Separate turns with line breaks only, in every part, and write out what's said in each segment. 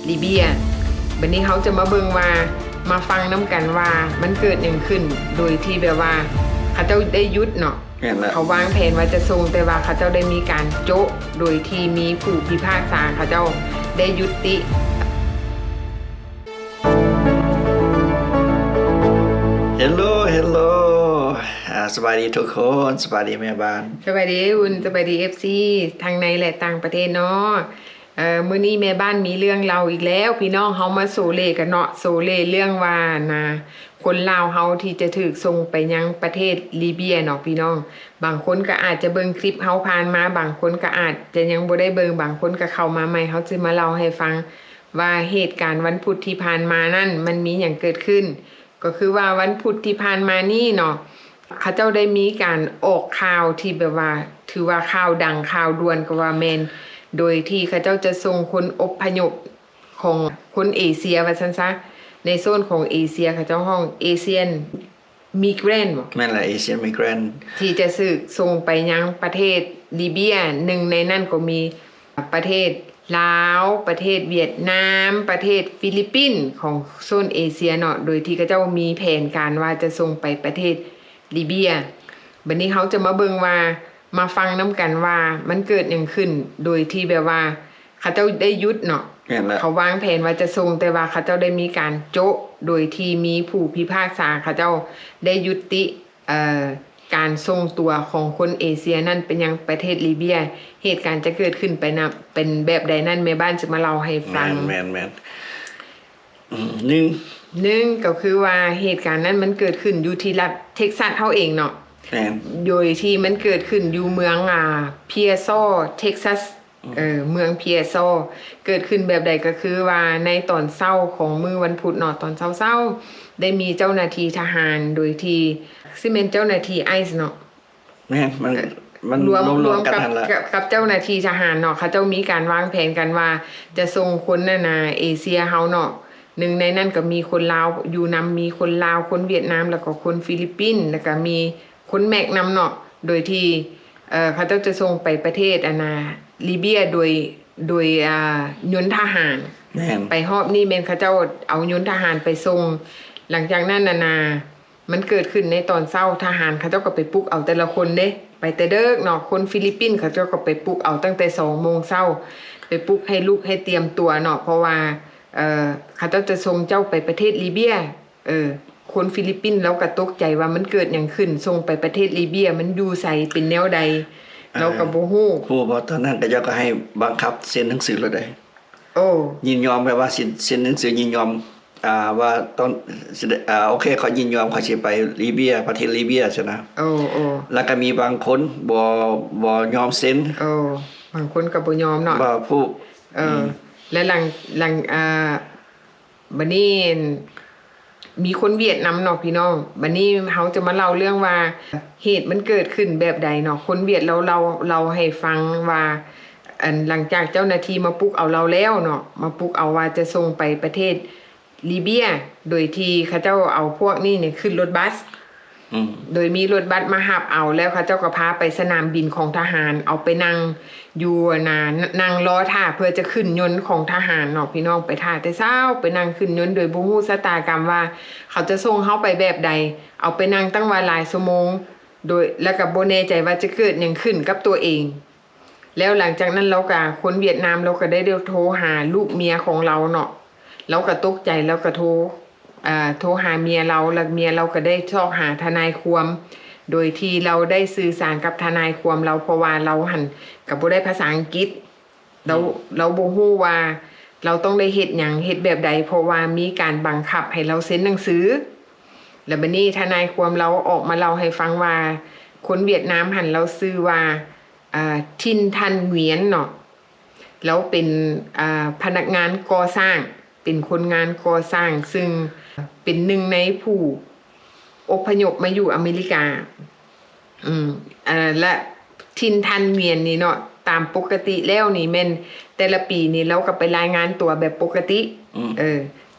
ลิเบียวันนี้เขาจะมาเบิ่งว่ามาฟังน้ำกันว่ามันเกิดอย่างขึ้นโดยที่แบบว่าเขาเจ้าได้ยุดเนาะเขาวางแผนว่าจะส่งแต่ว่าเขาเจ้าได้มีการโจ๊ะโดยที่มีผู้พิพากษาเขาเจ้าได้ยุติ
Hello สวัสดีทุกคนสวัสดีแม่บ้าน
สวัสดีคุณสวัสดี FC ทางในและต่างประเทศเนาะมื้อนี้แม่บ้านมีเรื่องเราอีกแล้วพี่น้องเฮามาโซเลกันเนาะโซเลเรื่องว่านะคนลาวเฮาที่จะถูกส่งไปยังประเทศลิเบียเนาะพี่น้องบางคนก็อาจจะเบิ่งคลิปเฮาผ่านมาบางคนก็อาจจะยังบ่ได้เบิ่งบางคนก็เข้ามาใหม่เฮาสิมาเล่าให้ฟังว่าเหตุการณ์วันพุธที่ผ่านมานั่นมันมีหยังเกิดขึ้นก็คือว่าวันพุธที่ผ่านมานี่เนาะเขาเจ้าได้มีการออกข่าวที่แบบว่าถือว่าข่าวดังข่าวด่วนก็ว่าแม่นโดยที่เขาเจ้าจะส่งคนอพยพของคนเอเชียว่าซั่นซะในโซนของเอเชียเขาเจ้าห้องเอเชียนมิเกรนบ่
แม่นล่ะเอเชียนมิเกรน
ที่จะสึกส่งไปยังประเทศลิเบียหนึ่งในนั้นก็มีประเทศลาวประเทศเวียดนามประเทศฟิลิปปินส์ของโซนเอเชียเนาะโดยที่เขาเจ้ามีแผนการว่าจะส่งไปประเทศลิเบียบัดนี้เขาจะมาเบิ่งว่ามาฟังน้ำกันว่ามันเกิดอย่างขึ้นโดยที่แบบว่าเขาเจ้าได้ยุดเนาะเขาวางแผนว่าจะส่งแต่ว่าเขาเจ้าได้มีการโจ๊ะโดยที่มีผู้พิพากษาเขาเจ้าได้ยุติการส่งตัวของคนเอเชียนั่นเป็นยังประเทศลิเบียเหตุการณ์จะเกิดขึ้นไปนะเป็นแบบใดนั่นแม่บ้านจะมาเล่าให้ฟัง
แม่น
หนึ่งก็คือว่าเหตุการณ์นั้นมันเกิดขึ้นอยู่ที่รัฐเท็กซัสเฮาเองเนาะโดยที่มันเกิดขึ้นอยู่เมืองเพียโซเท็กซัสเมืองเพียโซเกิดขึ้นแบบใดก็คือว่าในตอนเช้าของมื้อวันพุธเนาะตอนเช้าได้มีเจ้าหน้าที่ทหารโดยที่ซึ่งเป็นเจ้าหน้าที่ไอซ์เนาะ
แม่นมันรวมกัน
กับเจ้าหน้าที่ทหารเนาะเขาเจ้ามีการวางแผนกันว่าจะส่งคนเอเชียเฮาเนาะหนึ่งในนั้นก็มีคนลาวอยู่นำมีคนลาวคนเวียดนามแล้วก็คนฟิลิปปินส์แล้วก็มีคนแมกนำเนาะโดยที่เขาเจ้าจะส่งไปประเทศลิเบียโดยยนต์ทหารไปฮอบนี่แม่นเขาเจ้าเอายนต์ทหารไปส่งหลังจากนั้นมันเกิดขึ้นในตอนเช้าทหารเขาเจ้าก็ไปปลุกเอาแต่ละคนเด้ไปแต่เด้อเนาะคนฟิลิปปินส์เขาเจ้าก็ไปปลุกเอาตั้งแต่ 2:00 นไปปลุกให้ลูกให้เตรียมตัวเนาะเพราะว่าเขาเจ้าจะส่งเจ้าไปประเทศลิเบียคนฟิลิปปินส์แล้วก็ตกใจว่ามันเกิดหยังขึ้นส่งไปประเทศลิเบียมันอยู่ไสเป็นแนวใดเราก็บ่ฮู้
บ่ตอนนั้นก็ก็ให้บังคับเซ็นหนังสือเลยได้ยินยอมแปลว่าเซ็นหนังสือยินยอมว่าต้องโอเคเขายินยอมเขาสิไปลิเบียประเทศลิเบียใช่นะแล้วก็มีบางคนบ่ยอมเซ็น
บางคนก็บ่ยอมเนาะ
บ่ผู้
และหลังบัดนี้มีคนเวียดนามเนาะพี่น้องบัดนี้เฮาจะมาเล่าเรื่องว่าเหตุมันเกิดขึ้นแบบใดเนาะคนเวียดเราให้ฟังว่าหลังจากเจ้าหน้าที่มาปลุกเอาเราแล้วเนาะมาปลุกเอาว่าจะส่งไปประเทศลิเบียโดยที่เขาเจ้าเอาพวกนี้เนี่ยขึ้นรถบัสโดยมีรถบัสมาหับเอาแล้วเขาเจ้าก็พาไปสนามบินของทหารเอาไปนั่งอยู่นั่งรอท่าเพื่อจะขึ้นยนต์ของทหารเนาะพี่น้องไปท่าแต่เช้าไปนั่งขึ้นยนต์โดยบ่ฮู้ชะตากรรมว่าเขาจะส่งเฮาไปแบบใดเอาไปนั่งตั้งว่าหลายชั่วโมงโดยแล้วก็บ่แน่ใจว่าจะเกิดหยังขึ้นกับตัวเองแล้วหลังจากนั้นเราก็คนเวียดนามเราก็ได้โทรหาลูกเมียของเราเนาะเราก็ตกใจแล้วก็โทรหาเมียเราแล้วเมียเราก็ได้ชอบหาทนายความโดยที่เราได้สื่อสารกับทนายความเราเพราะว่าเราหันกับบ่ได้ภาษาอังกฤษเราบ่ฮู้ว่าเราต้องได้เฮ็ดหยังเฮ็ดแบบใดเพราะว่ามีการบังคับให้เราเซ็นหนังสือแล้วบัดนี้ทนายความเราออกมาเล่าให้ฟังว่าคนเวียดนามหันเราชื่อว่าทินทันเหวียนเนาะแล้วเป็นพนักงานก่อสร้างเป็นคนงานก่อสร้างซึ่งเป็นหนึ่งในผู้อพยพมาอยู่อเมริกาและทินทันเวียนนี่เนาะตามปกติแล้วนี่แม่นแต่ละปีนี่เราก็ไปรายงานตัวแบบปกติ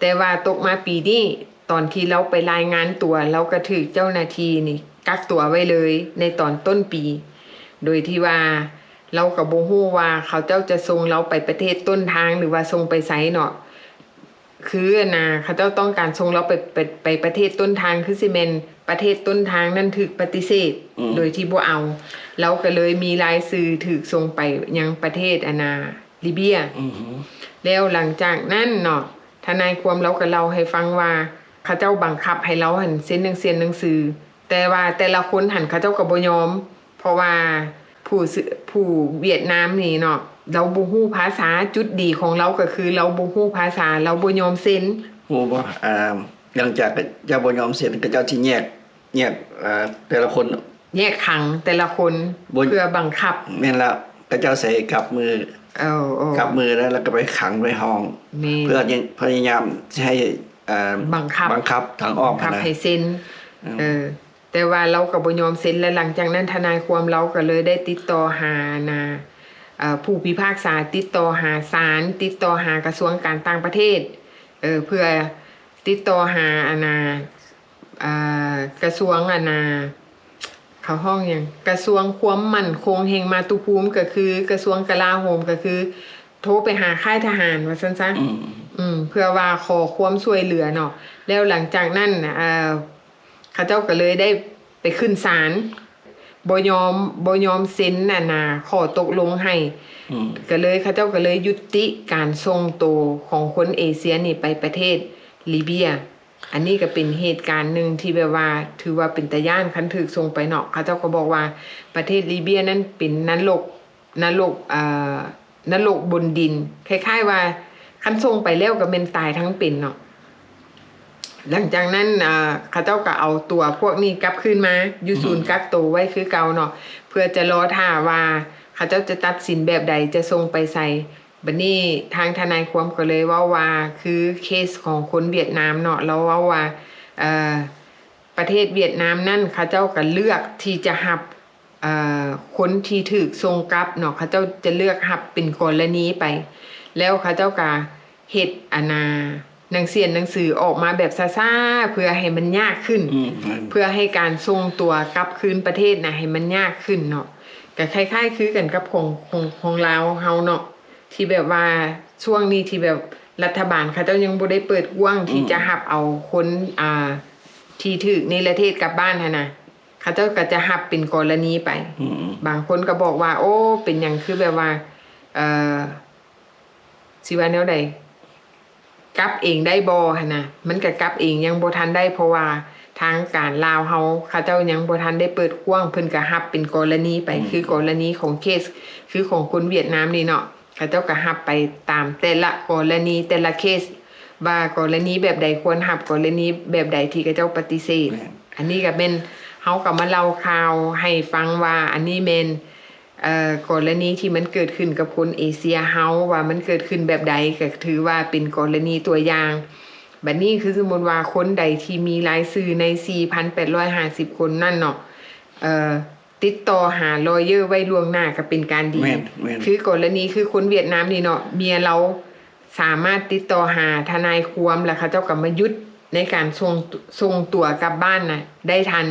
แต่ว่าตกมาปีนี้ตอนที่เราไปรายงานตัวเราก็ถูกเจ้าหน้าที่นี่กักตัวไว้เลยในตอนต้นปีโดยที่ว่าเราก็บ่ฮู้ว่าเขาเจ้าจะส่งเราไปประเทศต้นทางหรือว่าส่งไปไสเนาะ คือนะเขาเจ้าต้องการส่งเราไปประเทศต้นทางคือสิเมนประเทศต้นทางนั่นถูกปฏิเสธโดยที่บ่เอาเราก็เลยมีรายสื่อถูกส่งไปยังประเทศลิเบียแล้วหลังจากนั้นเนาะทนายความเราก็เล่าให้ฟังว่าเขาเจ้าบังคับให้เราหันเซ็นหนังสือแต่ว่าแต่ละคนหันเขาเจ้าก็บ่ยอมเพราะว่าผู้เวียดนามนี่เนาะเราบ่ฮู้ภาษาจุดดีของเราก็คือเราบ่ฮู้ภาษาเราบ่ยอมเซ็น
ฮู้บ่หลังจากเจ้าบ่ยอมเซ็นก็เจ้าสิแยกแต่ละคน
แยกขังแต่ละคนเพื่อบังคับ
แม่นแล้วก็เจ้าใส่กับมือกับมือแล้วก็ไปขังไว้ห้องเพื่อพยายามให้บังคับทางอ้อม
นะให้เซ็นแต่ว่าเราก็บ่ยอมเซ็นและหลังจากนั้นทนายความเราก็เลยได้ติดต่อหาผู้พิพากษาติดต่อหาศาลติดต่อหากระทรวงการต่างประเทศเพื่อติดต่อหากระทรวงเขาห้องอย่างกระทรวงความมั่นคงแห่งมาตุภูมิก็คือกระทรวงกลาโหมก็คือโทรไปหาค่ายทหารว่าซั่นๆเพื่อว่าขอความช่วยเหลือเนาะแล้วหลังจากนั้นเขาเจ้าก็เลยได้ไปขึ้นศาลบ่ยอมเซ็นขอตกลงให้ก็เลยเขาเจ้าก็เลยยุติการส่งตัวของคนเอเชียนี่ไปประเทศลิเบียอันนี้ก็เป็นเหตุการณ์หนึ่งที่แบบว่าถือว่าเป็นตาย่านคันถูกส่งไปเนาะเขาเจ้าก็บอกว่าประเทศลิเบียนั้นเป็นนรกบนดินคล้ายๆว่าคันส่งไปแล้วก็เป็นตายทั้งเป็นเนาะหลังจากนั้นเขาเจ้าก็เอาตัวพวกนี้กลับคืนมาอยู่ศูนย์กักตัวไว้คือเก่าเนาะเพื่อจะรอท่าว่าเขาเจ้าจะตัดสินแบบใดจะส่งไปใส่บัดนี้ทางทนายความก็เลยว่าคือเคสของคนเวียดนามเนาะเราว่าประเทศเวียดนามนั่นเขาเจ้าก็เลือกที่จะรับคนที่ถูกส่งกลับเนาะเขาเจ้าจะเลือกรับเป็นกรณีไปแล้วเขาเจ้าก็เฮ็ดหนังสือออกมาแบบซ่าๆเพื่อให้มันยากขึ้นเพื่อให้การส่งตัวกลับคืนประเทศให้มันยากขึ้นเนาะก็คล้ายๆคือกันกับของลาวเฮาเนาะที่แบบว่าช่วงนี้ที่แบบรัฐบาลเขาเจ้ายังบ่ได้เปิดกว้างที่จะรับเอาคนที่ถูกในประเทศกลับบ้านนะเขาเจ้าก็จะรับเป็นกรณีไปบางคนก็บอกว่าโอ้เป็นหยังคือแบบว่าสิว่าแนวใดกลับเองได้บ่นะมันก็กลับเองยังบ่ทันได้เพราะว่าทางการลาวเขาเจ้ายังบ่ทันได้เปิดกว้างเพิ่นก็รับเป็นกรณีไปคือกรณีของเคสคือของคนเวียดนามนี่เนาะเขาเจ้าก็รับไปตามแต่ละกรณีแต่ละเคสว่ากรณีแบบใดควรรับกรณีแบบใดที่เขาเจ้าปฏิเสธอันนี้ก็เป็นเฮาก็มาเล่าข่าวให้ฟังว่าอันนี้แม่นกรณีที่มันเกิดขึ้นกับคนเอเชียเฮาว่ามันเกิดขึ้นแบบใดก็ถือว่าเป็นกรณีตัวอย่างบัดนี้คือสมมุติว่าคนใดที่มีรายชื่อใน 4,850 คนนั่นเนาะติดต่อหาลอเยอร์ไว้ล่วงหน้าก็เป็นการดีคือกรณีคือคนเวียดนามนี่เนาะเมียเราสามารถติดต่อหาทนายความแล้วเขาเจ้าก็มายุดในการส่งตัวกลับบ้านน่ะได้ทัน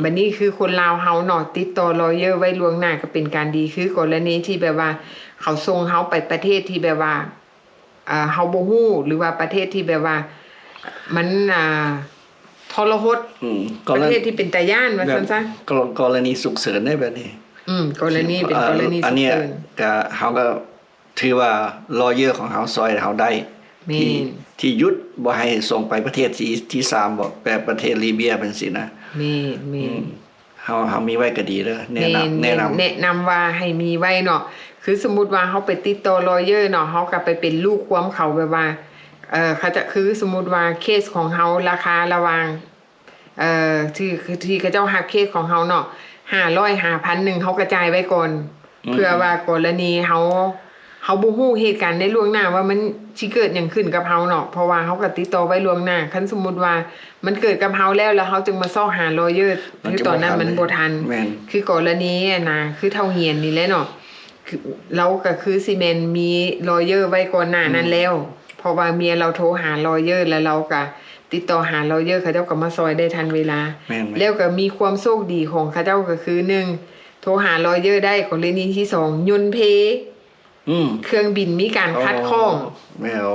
บัดนี้คือคนลาวเฮาเนาะติดต่อลอเยอร์ไว้ล่วงหน้าก็เป็นการดีคือกรณีที่แบบว่าเขาส่งเฮาไปประเทศที่แบบว่าเฮาบ่ฮู้หรือว่าประเทศที่แบบว่ามันทรหดประเทศที่เป็นตาย่านว่าซั่นซะ
กรณีฉุกเฉินได้แบบนี้
กรณีเป็นกรณีฉุกเฉิน
ก็เฮาก็ถือว่าลอเยอร์ของเฮาซอยเฮาได้ที่ยุดบ่ให้ส่งไปประเทศที่3บ่แบบประเทศลิเบียเป็นสินะเฮามีไว้ก็ดีเด้อแนะนำ
ว่าให้มีไว้เนาะคือสมมุติว่าเฮาไปติดต่อลอเยอร์เนาะเฮาก็ไปเป็นลูกความเขาแบบว่าเขาจะคือสมมุติว่าเคสของเฮาราคาระหว่างที่เขาเจ้าหักเคสของเฮาเนาะ500 5,000เฮากระจายไว้ก่อนเพื่อว่ากรณีเฮาบ่ฮู้เหตุการณ์ในล่วงหน้าว่ามันสิเกิดหยังขึ้นกับเฮาเนาะเพราะว่าเฮาก็ติดต่อไว้ล่วงหน้าคันสมมุติว่ามันเกิดกับเฮาแล้วเฮาจึงมาซ้อหาลอเยอร์คือตอนนั้นมันบ่ทันคือกรณีคือเท่าเฮียนนี่แหละเนาะคือเราก็คือซีเมนมีลอเยอร์ไว้ก่อนหน้านั้นแล้วเพราะว่าเมียเราโทรหาลอเยอร์แล้วเราก็ติดต่อหาลอเยอร์เขาเจ้าก็มาซอยได้ทันเวลาแล้วก็มีความโชคดีของเขาเจ้าก็คือ1โทรหาลอเยอร์ได้กรณีที่2ยนต์เพ เครื่องบินมีการคัดข้อง
แมว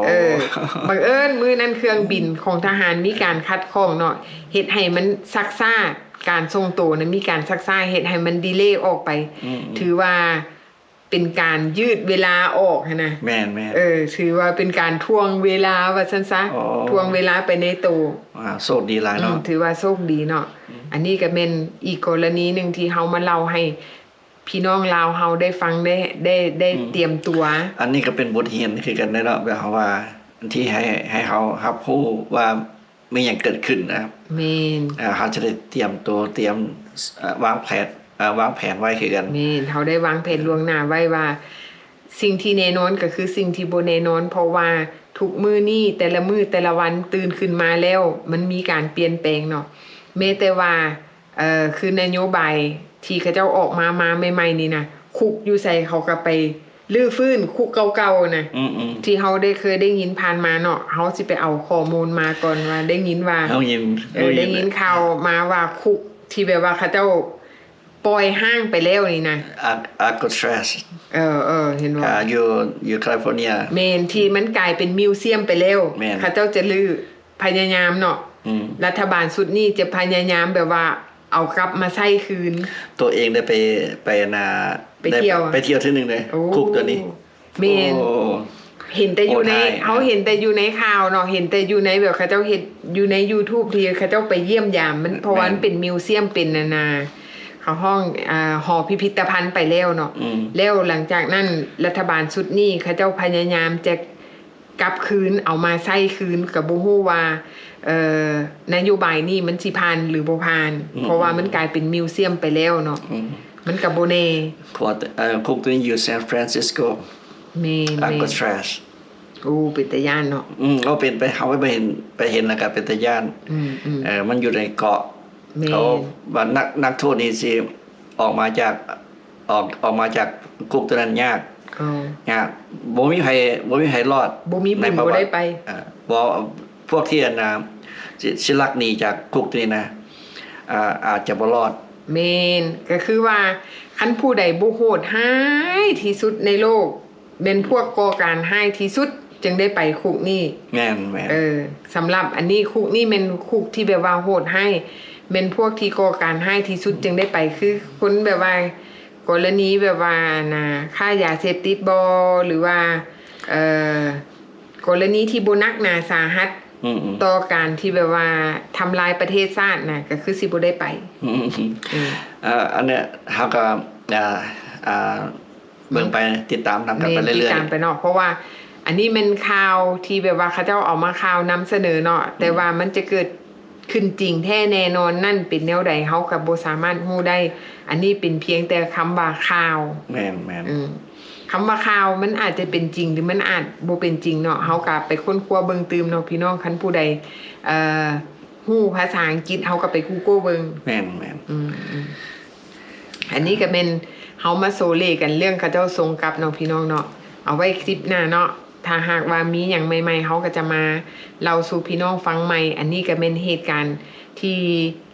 บังเอิญมื้อนั้นเครื่องบินของทหารมีการคัดข้องเนาะเฮ็ดให้มันซักซ่าการส่งตัวนะมีการซักซ่าเฮ็ดให้มันดีเลย์ออกไปถือว่าเป็นการยืดเวลาออกนะ
แม่น
ถือว่าเป็นการทวงเวลาว่าซั่นซะทวงเวลาไปในตัว
โชคดีหลายเนาะ
ถือว่าโชคดีเนาะอันนี้ก็เป็นอีกกรณีนึงที่เฮามาเล่าให้พี่น้องลาวเฮาได้ฟังได้เตรียมตัว
อันนี้ก็เป็นบทเรียนคือกันได้เนาะแบบว่าที่ให้เฮารับรู้ว่ามีหยังเกิดขึ้นนะครับ
แม่น
เฮาจะได้เตรียมตัวเตรียมวางแผนไว้คือกัน
แม่นเฮาได้วางแผนล่วงหน้าไว้ว่าสิ่งที่แน่นอนก็คือสิ่งที่บ่แน่นอนเพราะว่าทุกมื้อนี้แต่ละมื้อแต่ละวันตื่นขึ้นมาแล้วมันมีการเปลี่ยนแปลงเนาะแม้แต่ว่าคือนโยบายที่เขาเจ้าออกมาใหม่ๆนี่นะคุกอยู่ใส่เขาก็ไปลื้อฟื้นคุกเก่าๆนะที่เฮาเคยได้ยินผ่านมาเนาะเฮาสิไปเอาข้อมูลมาก่อนว่าได้ยินว่าได้ยินข่าวมาว่าคุกที่แบบว่าเขาเจ้าปล่อยห้างไปแล้วนี่นะ
Alcatraz
เห็นว่า
อยู่แคลิฟอร์เนีย
เมนที่มันกลายเป็นมิวเซียมไปแล้วเขาเจ้าจะลื้อพยายามเนาะรัฐบาลสุดนี้จะพยายามแบบว่าเอากลับมาใช้คืน
ตัวเองได้ไป
เที่
ยวที่นึงเลยคุกตัวนี้
เมนเห็นแต่อยู่ในเขาเห็นแต่อยู่ในข่าวเนาะเห็นแต่อยู่ในแบบเขาเจ้าเห็นอยู่ใน YouTube ที่เขาเจ้าไปเยี่ยมยามมันเพราะว่ามันเป็นมิวเซียมเป็นนาเขาห้องหอพิพิธภัณฑ์ไปแล้วเนาะแล้วหลังจากนั้นรัฐบาลชุดนี้เขาเจ้าพยายามจะกลับคืนเอามาใช้คืนกับบ่ฮู้ว่านโยบายนี่มันสิผ่านหรือบ่ผ่านเพราะว่ามันกลายเป็นมิวเซียมไปแล้วเนาะมันก็บ่แน่
คุกตัวนี้อยู่ซานฟรานซิสโกAlcatraz
เป็นตาย่านเนาะ
ก็เป็นไปเฮาไปเห็นแล้วก็เป็นตาย่านมันอยู่ในเกาะเขาว่านักโทษนี่สิออกมาจากคุกตัวนั้นยากบ่มีใครรอด
บ่มีบุญบ่ได้ไป
บ่พวกที่สิลักหนีจากคุกนี่นะอาจจะบ่รอด
แม่นก็คือว่าคันผู้ใดบ่โหดร้ายที่สุดในโลกเป็นพวกก่อการร้ายที่สุดจึงได้ไปคุกนี่
แม่น
สำหรับอันนี้คุกนี่เป็นคุกที่แบบว่าโหดร้ายเป็นพวกที่ก่อการร้ายที่สุดจึงได้ไปคือคนแบบว่ากรณีแบบว่าค่ายาเสพติดบ่หรือว่ากรณีที่บ่หนักหนาสาหัสต่อการที่แบบว่าทำลายประเทศชาตินะก็คือสิบ่ได้ไป
อันเนี้ยเฮาก็เบิ่งไปติดตามนำกันไปเรื่อยๆ
ติดตามไปเนาะเพราะว่าอันนี้มันข่าวที่แบบว่าเขาเจ้าเอามาข่าวนำเสนอเนาะแต่ว่ามันจะเกิดขึ้นจริงแท้แน่นอนนั่นเป็นแนวใดเฮาก็บ่สามารถฮู้ได้อันนี้เป็นเพียงแต่คำว่าข่าว
แม่น
คำว่าข่าวมันอาจจะเป็นจริงหรือมันอาจบ่เป็นจริงเนาะเฮาก็ไปค้นคว้าเบิ่งตืมเนาะพี่น้องคันผู้ใดฮู้ภาษาอังกฤษเฮาก็ไป Google เบิ่ง
แม่น
อันนี้ก็เป็นเฮามาโซเลกันเรื่องเขาเจ้าทรงกลับเนาะพี่น้องเนาะเอาไว้คลิปหน้าเนาะถ้าหากว่ามีหยังใหม่ๆเฮาก็จะมาเล่าสู่พี่น้องฟังใหม่อันนี้ก็เป็นเหตุการณ์ที่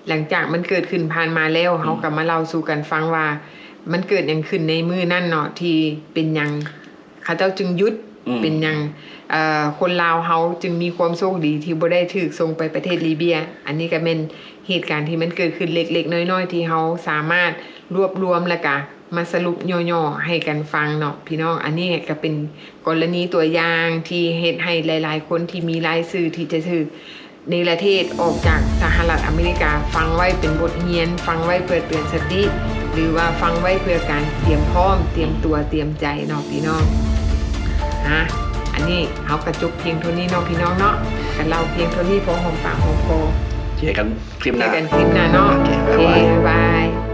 หลังจากมันเกิดขึ้นผ่านมาแล้วเฮาก็มาเล่าสู่กันฟังว่ามันเกิดหยังขึ้นในมื้อนั้นเนาะที่เป็นหยังเขาเจ้าจึงหยุดเป็นหยังคนลาวเฮาจึงมีความโชคดีที่บ่ได้ถูกส่งไปประเทศลิเบียอันนี้ก็เป็นเหตุการณ์ที่มันเกิดขึ้นเล็กๆน้อยๆที่เฮาสามารถรวบรวมแล้วก็มาสรุปย่อๆให้กันฟังเนาะพี่น้องอันนี้ก็เป็นกรณีตัวอย่างที่เฮ็ดให้หลายๆคนที่มีรายชื่อที่จะถูกในประเทศออกจากสหรัฐอเมริกาฟังไว้เป็นบทเรียนฟังไว้เพื่อเตือนสติหรือว่าฟังไว้เพื่อการเตรียมพร้อมเตรียมตัวเตรียมใจเนาะพี่น้องอันนี้เฮากระจุกเพียงเท่านี้เนาะพี่น้องเนาะกันเราเพียงเท่านี้พอหอมปากหอมคอ
เจอกันคลิปหน้า
เนาะโอเคบ๊ายบาย